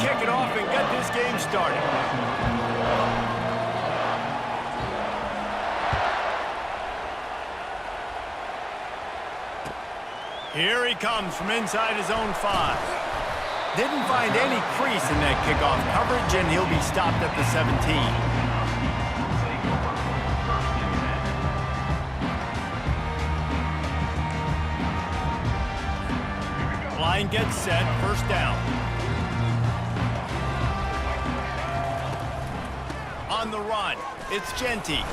kick it off and get this game started. Here he comes from inside his own 5. Didn't find any crease in that kickoff coverage, and he'll be stopped at the 17. Line gets set, first down. On the run, it's Genty.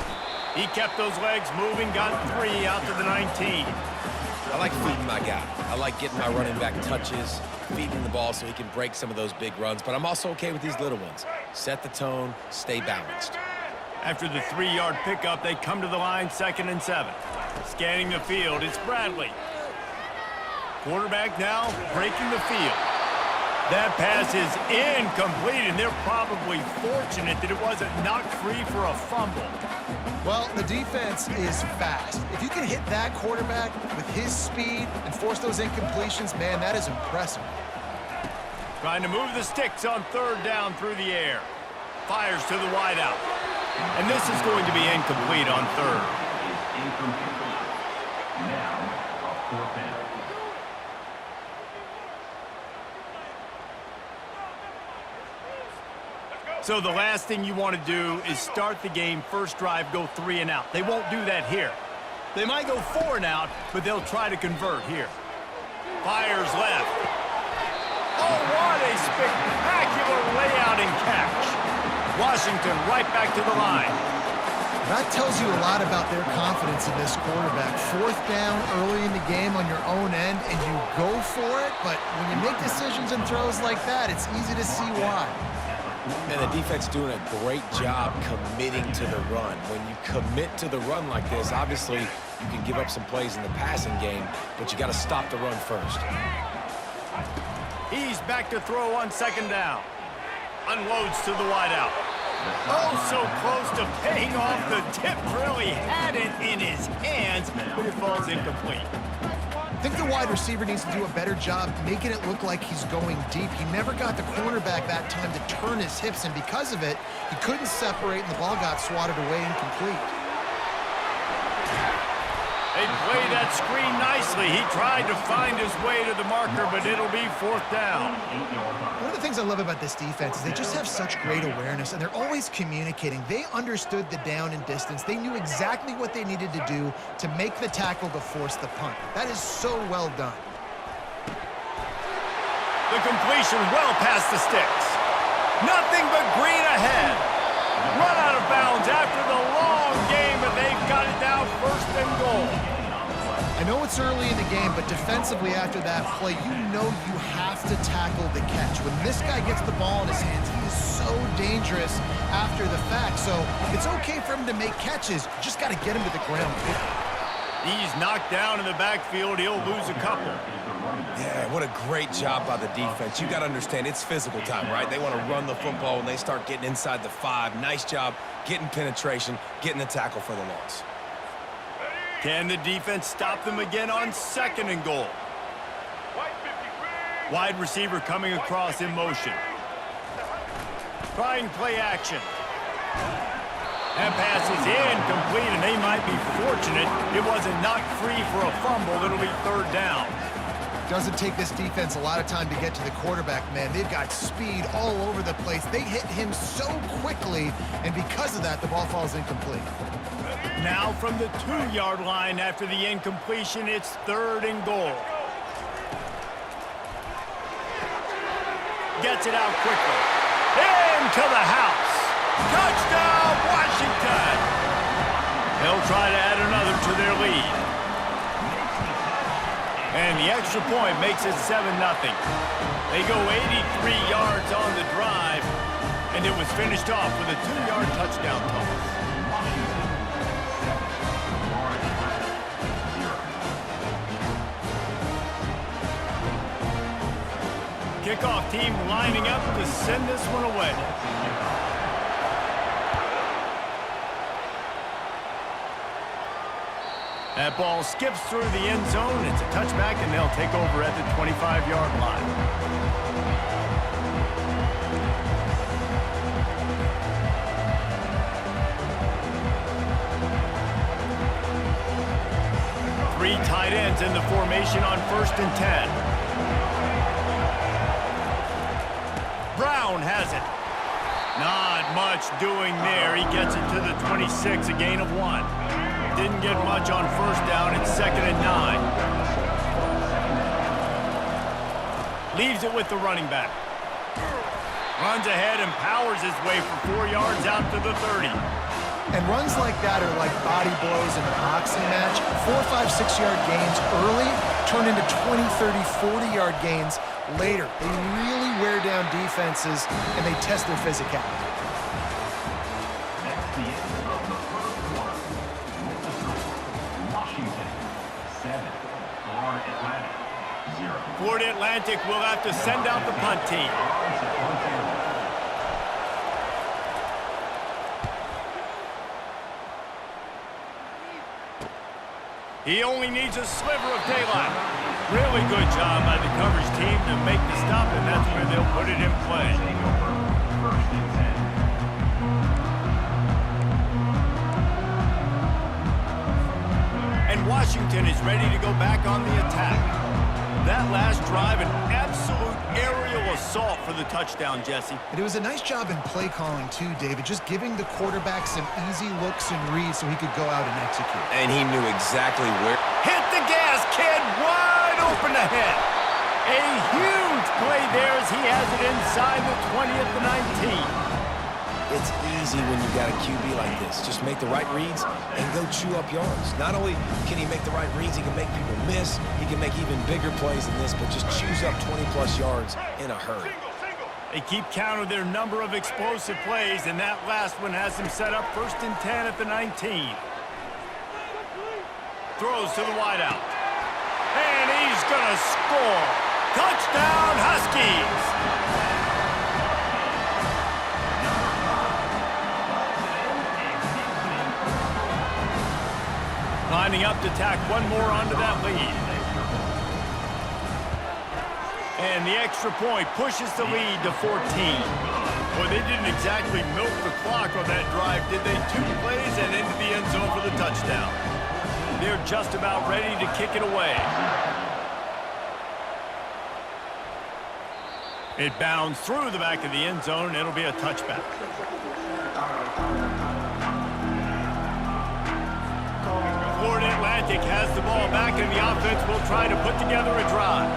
He kept those legs moving, got 3 out to the 19. I like feeding my guy. I like getting my running back touches, feeding the ball so he can break some of those big runs, but I'm also okay with these little ones. Set the tone, stay balanced. After the 3-yard pickup, they come to the line, 2nd and 7. Scanning the field, it's Bradley. Quarterback now breaking the field. That pass is incomplete, and they're probably fortunate that it wasn't knocked free for a fumble. Well, the defense is fast. If you can hit that quarterback with his speed and force those incompletions, man, that is impressive. Trying to move the sticks on 3rd down through the air. Fires to the wideout. And this is going to be incomplete on 3rd. Now, a 4th down. So the last thing you want to do is start the game, first drive, go 3 and out. They won't do that here. They might go 4 and out, but they'll try to convert here. Fires left. Oh, what a spectacular layout and catch. Washington right back to the line. That tells you a lot about their confidence in this quarterback. 4th down early in the game on your own end, and you go for it, but when you make decisions and throws like that, it's easy to see why. And the defense doing a great job committing to the run. When you commit to the run like this, obviously you can give up some plays in the passing game, but you got to stop the run first. He's back to throw on 2nd down. Unloads to the wideout. Oh, so close to paying off. The tip really had it in his hands, but it falls incomplete. I think the wide receiver needs to do a better job making it look like he's going deep. He never got the cornerback that time to turn his hips, and because of it, he couldn't separate, and the ball got swatted away incomplete. They played that screen nicely. He tried to find his way to the marker, but it'll be 4th down. One of the things I love about this defense is they just have such great awareness, and they're always communicating. They understood the down and distance. They knew exactly what they needed to do to make the tackle to force the punt. That is so well done. The completion well past the sticks. Nothing but green ahead. Run out of bounds after the long game, but they've got it now 1st and goal. I know it's early in the game, but defensively after that play, you know you have to tackle the catch. When this guy gets the ball in his hands, he is so dangerous after the fact. So it's okay for him to make catches. You just got to get him to the ground quickly. He's knocked down in the backfield. He'll lose a couple. Yeah, what a great job by the defense. You got to understand, it's physical time, right? They want to run the football when they start getting inside the 5. Nice job getting penetration, getting the tackle for the loss. Can the defense stop them again on 2nd and goal? Wide receiver coming across in motion. Trying play action. That pass is incomplete, and they might be fortunate it wasn't knocked free for a fumble. It'll be 3rd down. Doesn't take this defense a lot of time to get to the quarterback, man. They've got speed all over the place. They hit him so quickly, and because of that, the ball falls incomplete. Now from the 2-yard line after the incompletion, it's 3rd and goal. Gets it out quickly. Into the house. Touchdown, Washington! They'll try to add another to their lead. And the extra point makes it 7-0. They go 83 yards on the drive, and it was finished off with a 2-yard touchdown toss. Kickoff team lining up to send this one away. That ball skips through the end zone. It's a touchback, and they'll take over at the 25-yard line. Three tight ends in the formation on 1st and 10. Brown has it. Not much doing there. He gets it to the 26, a gain of 1. Didn't get much on 1st down. It's 2nd and 9. Leaves it with the running back. Runs ahead and powers his way for 4 yards out to the 30. And runs like that are like body blows in a boxing match. 4, 5, 6-yard gains early turn into 20, 30, 40-yard gains later. They really wear down defenses, and they test their physicality. That's the end of the first quarter. Washington 7, Florida Atlantic 0. Florida Atlantic will have to send out the punt team. He only needs a sliver of daylight. Really good job by the coverage team to make the stop, and that's where they'll put it in play. First and 10. And Washington is ready to go back on the attack. That last drive, an absolute aerial assault for the touchdown, Jesse. And it was a nice job in play calling too, David, just giving the quarterback some easy looks and reads so he could go out and execute. And he knew exactly where. Hit the gas, kid, wide open ahead. A huge play there as he has it inside the 20 at the 19. It's easy when you got a QB like this. Just make the right reads and go chew up yards. Not only can he make the right reads, he can make people miss. He can make even bigger plays than this, but just chews up 20-plus yards in a hurry. They keep count of their number of explosive plays, and that last one has him set up 1st and 10 at the 19. Throws to the wideout. And he's going to score. Touchdown, Huskies! Lining up to tack one more onto that lead. And the extra point pushes the lead to 14. Well, they didn't exactly milk the clock on that drive, did they? 2 plays and into the end zone for the touchdown. They're just about ready to kick it away. It bounds through the back of the end zone, and it'll be a touchback. Florida Atlantic has the ball back, and the offense will try to put together a drive.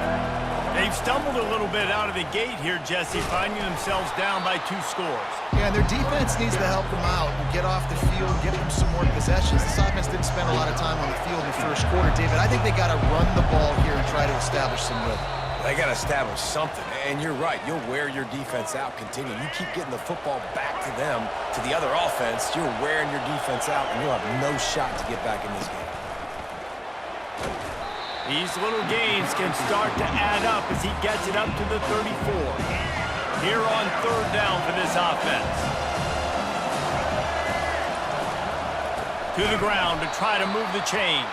They've stumbled a little bit out of the gate here, Jesse, finding themselves down by 2 scores. Yeah, and their defense needs to help them out and get off the field, get them some more possessions. This offense didn't spend a lot of time on the field in the first quarter, David. I think they got to run the ball here and try to establish some rhythm. They got to establish something, and you're right. You'll wear your defense out. Continue. You keep getting the football back to them, to the other offense. You're wearing your defense out, and you'll have no shot to get back in this game. These little gains can start to add up as he gets it up to the 34. Here on 3rd down for this offense. To the ground to try to move the chains.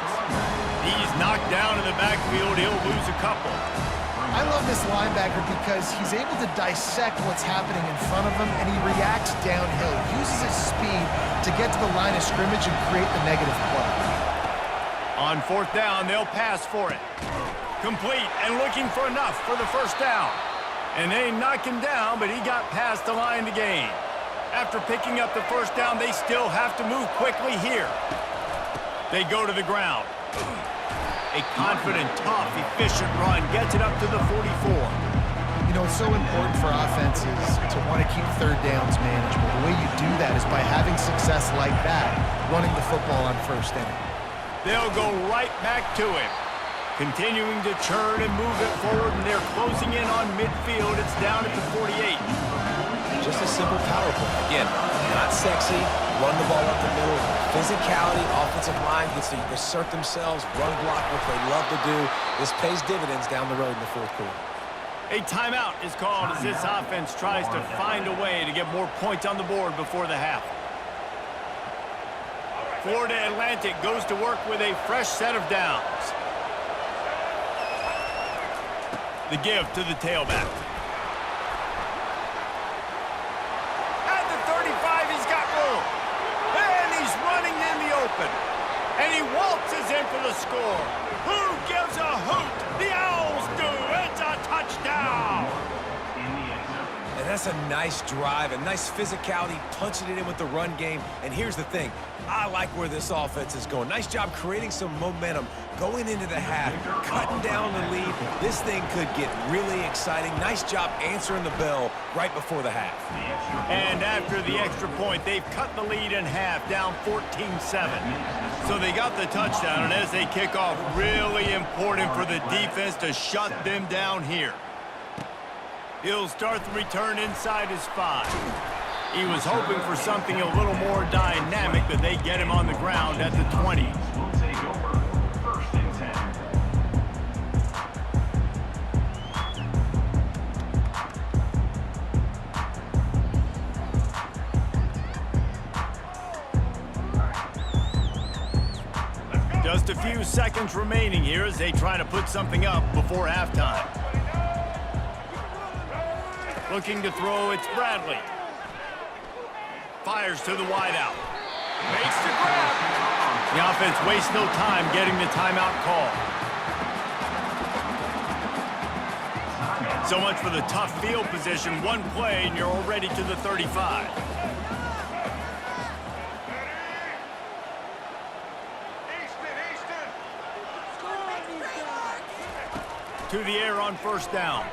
He's knocked down in the backfield. He'll lose a couple. I love this linebacker because he's able to dissect what's happening in front of him, and he reacts downhill. He uses his speed to get to the line of scrimmage and create the negative play. On 4th down, they'll pass for it. Complete and looking for enough for the 1st down. And they knock him down, but he got past the line to gain. After picking up the 1st down, they still have to move quickly here. They go to the ground. A confident, tough, efficient run gets it up to the 44. You know, it's so important for offenses to want to keep 3rd downs manageable. The way you do that is by having success like that, running the football on 1st down. They'll go right back to him. Continuing to churn and move it forward, and they're closing in on midfield. It's down at the 48. Just a simple power play. Again, not sexy. Run the ball up the middle. Physicality, offensive line gets to assert themselves, run block, what they love to do. This pays dividends down the road in the 4th quarter. A timeout is called as this offense tries to find a way to get more points on the board before the half. Florida Atlantic goes to work with a fresh set of downs. The give to the tailback. At the 35, he's got room. And he's running in the open. And he waltzes in for the score. Who gives a hoot? The Owls do. It's a touchdown. And that's a nice drive, a nice physicality, punching it in with the run game. And here's the thing. I like where this offense is going. Nice job creating some momentum going into the half, cutting down the lead. This thing could get really exciting. Nice job answering the bell right before the half. And after the extra point, they've cut the lead in half, down 14-7. So they got the touchdown, and as they kick off, really important for the defense to shut them down here. He'll start the return inside his 5. He was hoping for something a little more dynamic, but they get him on the ground at the 20. We'll take over 1st and 10. Just a few seconds remaining here as they try to put something up before halftime. Looking to throw, it's Bradley. Fires to the wideout. Makes the grab. The offense wastes no time getting the timeout call. So much for the tough field position. One play and you're already to the 35. To the air on 1st down.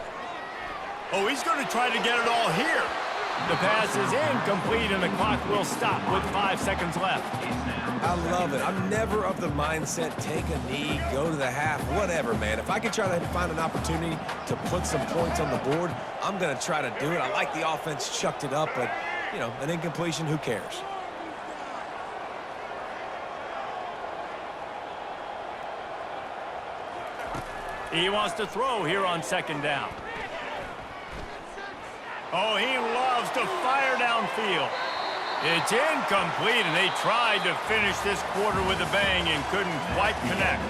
Oh, he's going to try to get it all here. The pass is incomplete, and the clock will stop with 5 seconds left. I love it. I'm never of the mindset, take a knee, go to the half, whatever, man. If I can try to find an opportunity to put some points on the board, I'm going to try to do it. I like the offense chucked it up, but, you know, an incompletion, who cares? He wants to throw here on 2nd down. Oh, he loves to fire downfield. It's incomplete, and they tried to finish this quarter with a bang and couldn't quite connect.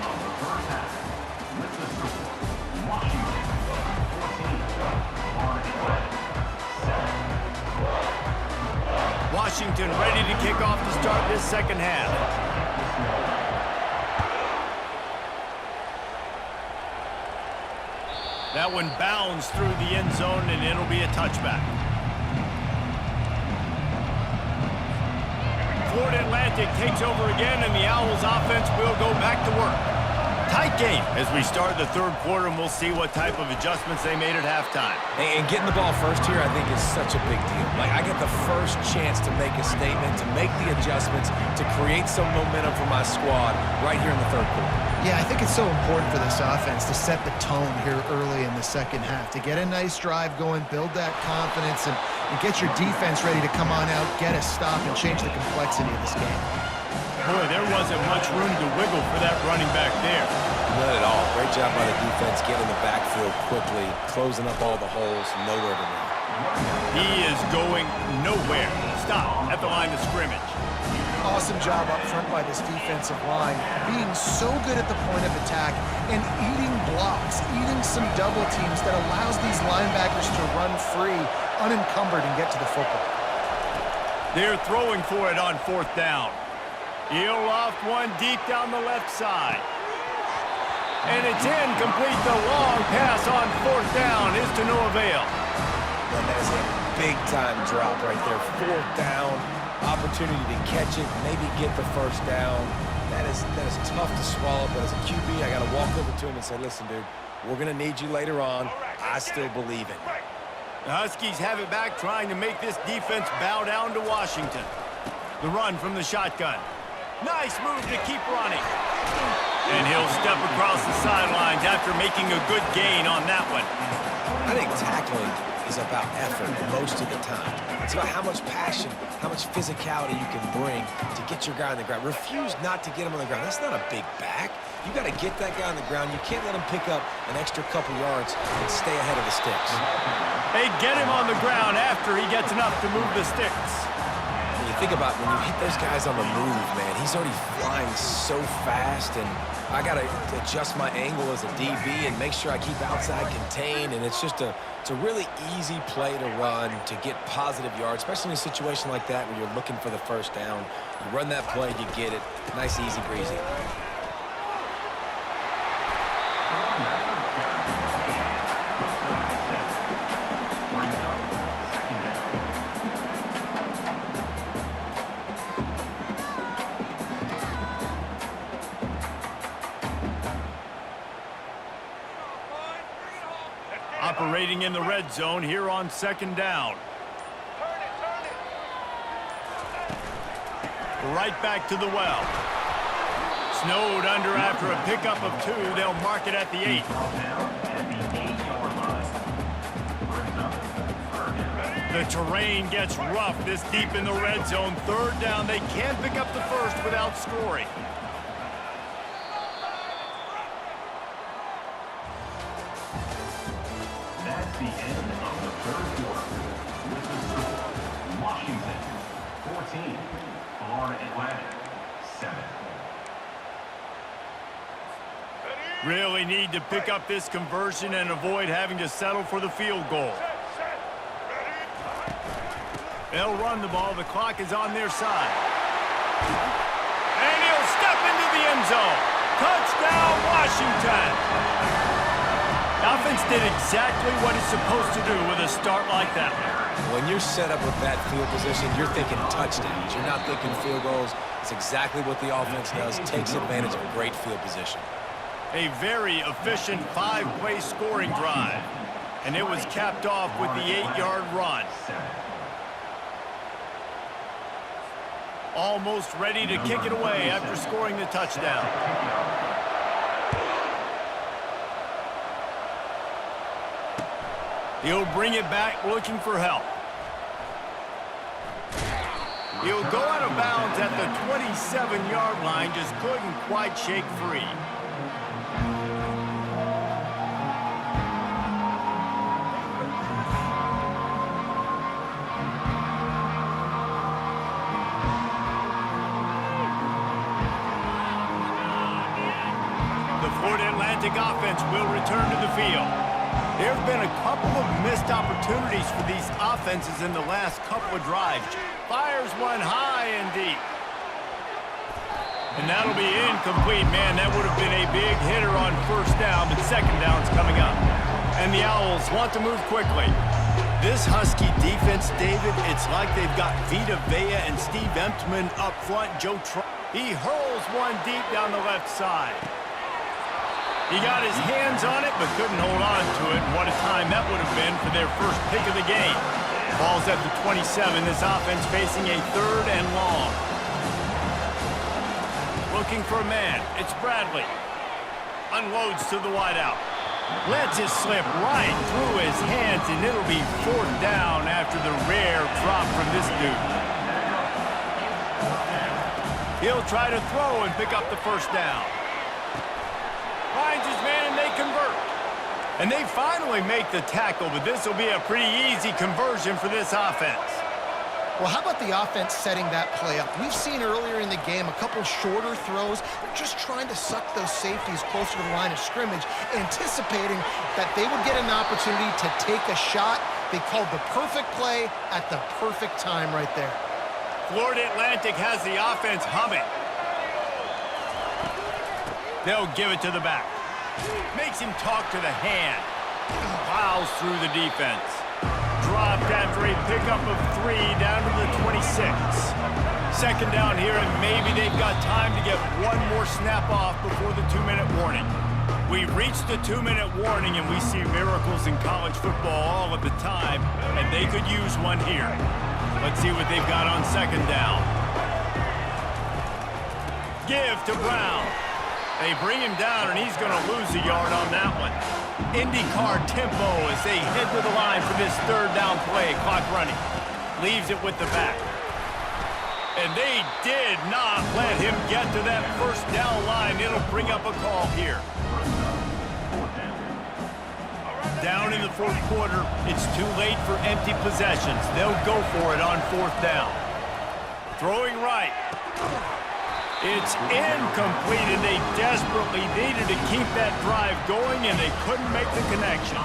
Washington ready to kick off to start this 2nd half. That one bounds through the end zone, and it'll be a touchback. Florida Atlantic takes over again, and the Owls offense will go back to work. Tight game as we start the 3rd quarter, and we'll see what type of adjustments they made at halftime. And getting the ball first here, I think, is such a big deal. Like, I get the first chance to make a statement, to make the adjustments, to create some momentum for my squad right here in the 3rd quarter. Yeah, I think it's so important for this offense to set the tone here early in the 2nd half, to get a nice drive going, build that confidence, and get your defense ready to come on out, get a stop, and change the complexity of this game. Boy, there wasn't much room to wiggle for that running back there. Not at all. Great job by the defense getting the backfield quickly, closing up all the holes, nowhere to run. He is going nowhere. Stop at the line of scrimmage. Awesome job up front by this defensive line, being so good at the point of attack and eating blocks, eating some double teams that allows these linebackers to run free, unencumbered, and get to the football. They're throwing for it on 4th down. He'll loft one deep down the left side. And it's incomplete. The long pass on 4th down is to no avail. And that is a big-time drop right there. 4th down, opportunity to catch it, maybe get the 1st down. That is tough to swallow, but as a QB, I got to walk over to him and say, listen, dude, we're going to need you later on. I still believe in you. The Huskies have it back, trying to make this defense bow down to Washington. The run from the shotgun. Nice move to keep running. And he'll step across the sidelines after making a good gain on that one. I think tackling is about effort most of the time. It's about how much passion, how much physicality you can bring to get your guy on the ground. Refuse not to get him on the ground. That's not a big back. You got to get that guy on the ground. You can't let him pick up an extra couple yards and stay ahead of the sticks. They get him on the ground after he gets enough to move the sticks. When you think about when you hit those guys on the move, man, he's already flying so fast, and I got to adjust my angle as a DB and make sure I keep outside contained, and it's just it's a really easy play to run to get positive yards, especially in a situation like that where you're looking for the first down. You run that play, you get it. Nice, easy, breezy. Operating in the red zone here on second down. Right back to the well. Snowed under after a pickup of 2. They'll mark it at the 8. The terrain gets rough this deep in the red zone. Third down. They can't pick up the first without scoring. That's the end of the third quarter. With the score, Washington 14, Florida Atlantic 7. Really need to pick up this conversion and avoid having to settle for the field goal. They'll run the ball. The clock is on their side. And he'll step into the end zone. Touchdown, Washington. The offense did exactly what it's supposed to do with a start like that. When you're set up with that field position, you're thinking touchdowns. You're not thinking field goals. It's exactly what the offense does. Takes advantage of a great field position. A very efficient 5-play scoring drive. And it was capped off with the 8-yard run. Almost ready to kick it away after scoring the touchdown. He'll bring it back looking for help. He'll go out of bounds at the 27-yard line, just couldn't quite shake free. The Florida Atlantic offense will return to the field. There have been a couple of missed opportunities for these offenses in the last couple of drives. Fires one high and deep. And that'll be incomplete. Man, that would have been a big hitter on first down, but second down's coming up. And the Owls want to move quickly. This Husky defense, David, it's like they've got Vita Vea and Steve Emtman up front. He hurls one deep down the left side. He got his hands on it, but couldn't hold on to it. And what a time that would have been for their first pick of the game. Ball's at the 27. This offense facing a 3rd and long. Looking for a man. It's Bradley. Unloads to the wideout. Lets it slip right through his hands, and it'll be 4th down after the rare drop from this dude. He'll try to throw and pick up the first down. Finds his man, and they convert. And they finally make the tackle, but this will be a pretty easy conversion for this offense. Well, how about the offense setting that play up? We've seen earlier in the game a couple shorter throws. They're just trying to suck those safeties closer to the line of scrimmage, anticipating that they would get an opportunity to take a shot. They called the perfect play at the perfect time right there. Florida Atlantic has the offense humming. They'll give it to the back. Makes him talk to the hand. Plows through the defense. Dropped after a pickup of 3 down to the 26. Second down here, and maybe they've got time to get one more snap off before the 2-minute warning. We've reached the 2-minute warning, and we see miracles in college football all of the time, and they could use one here. Let's see what they've got on second down. Give to Brown. They bring him down, and he's going to lose a yard on that one. IndyCar tempo as they head to the line for this 3rd down play. Clock running. Leaves it with the back. And they did not let him get to that first down line. It'll bring up a call here. Down in the 4th quarter, it's too late for empty possessions. They'll go for it on 4th down. Throwing right. It's incomplete, and they desperately needed to keep that drive going, and they couldn't make the connection.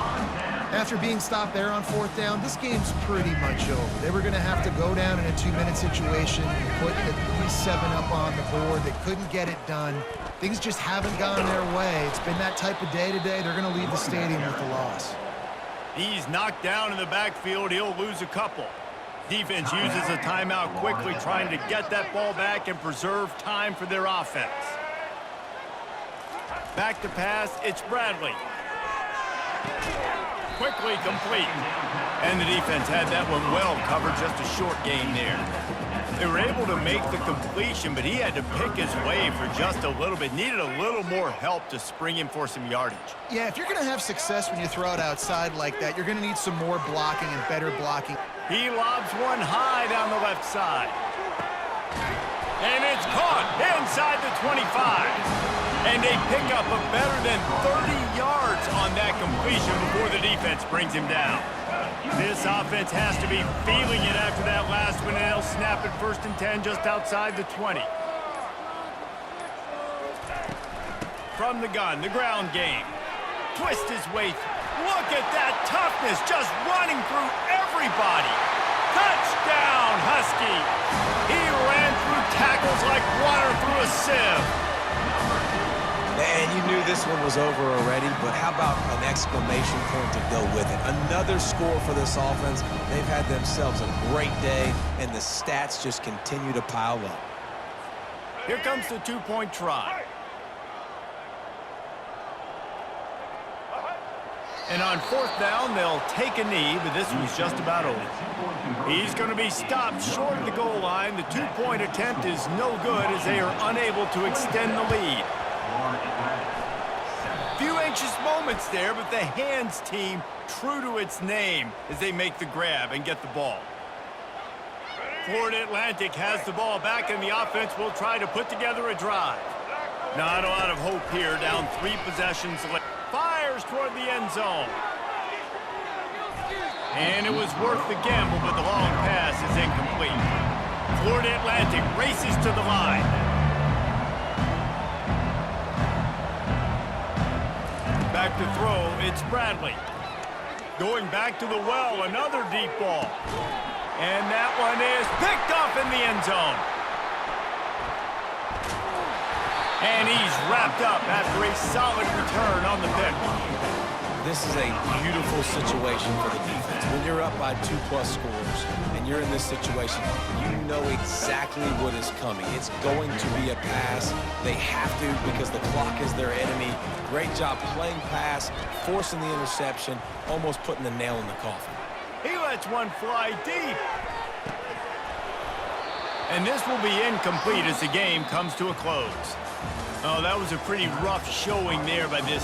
After being stopped there on 4th down, this game's pretty much over. They were going to have to go down in a 2-minute situation, put at least 7 up on the board. They couldn't get it done. Things just haven't gone their way. It's been that type of day today. They're going to leave the stadium with the loss. He's knocked down in the backfield. He'll lose a couple. Defense uses a timeout quickly, trying to get that ball back and preserve time for their offense. Back to pass, it's Bradley. Quickly complete. And the defense had that one well covered, just a short gain there. They were able to make the completion, but he had to pick his way for just a little bit. Needed a little more help to spring him for some yardage. Yeah, if you're going to have success when you throw it outside like that, you're going to need some more blocking and better blocking. He lobs one high down the left side. And it's caught inside the 25. And they pick up a better than 30 yards on that completion before the defense brings him down. This offense has to be feeling it after that last one, and they'll snap it 1st and 10 just outside the 20. From the gun, the ground game. Twist his way through. Look at that toughness, just running through everybody. Touchdown, Husky. He ran through tackles like water through a sieve. And you knew this one was over already, but how about an exclamation point to go with it? Another score for this offense. They've had themselves a great day, and the stats just continue to pile up. Here comes the 2-point try. And on 4th down, they'll take a knee, but this one's just about over. He's going to be stopped short of the goal line. The 2-point attempt is no good as they are unable to extend the lead. Few anxious moments there, but the hands team true to its name as they make the grab and get the ball. Florida Atlantic has the ball back, and the offense will try to put together a drive. Not a lot of hope here, down 3 possessions left. Fires toward the end zone. And it was worth the gamble, but the long pass is incomplete. Florida Atlantic races to the line. Back to throw, it's Bradley. Going back to the well, another deep ball. And that one is picked off in the end zone. And he's wrapped up after a solid return on the pick. This is a beautiful situation for the defense. When you're up by 2+ scores and you're in this situation, you know exactly what is coming. It's going to be a pass. They have to because the clock is their enemy. Great job playing pass, forcing the interception, almost putting the nail in the coffin. He lets one fly deep. And this will be incomplete as the game comes to a close. Oh, that was a pretty rough showing there by this team.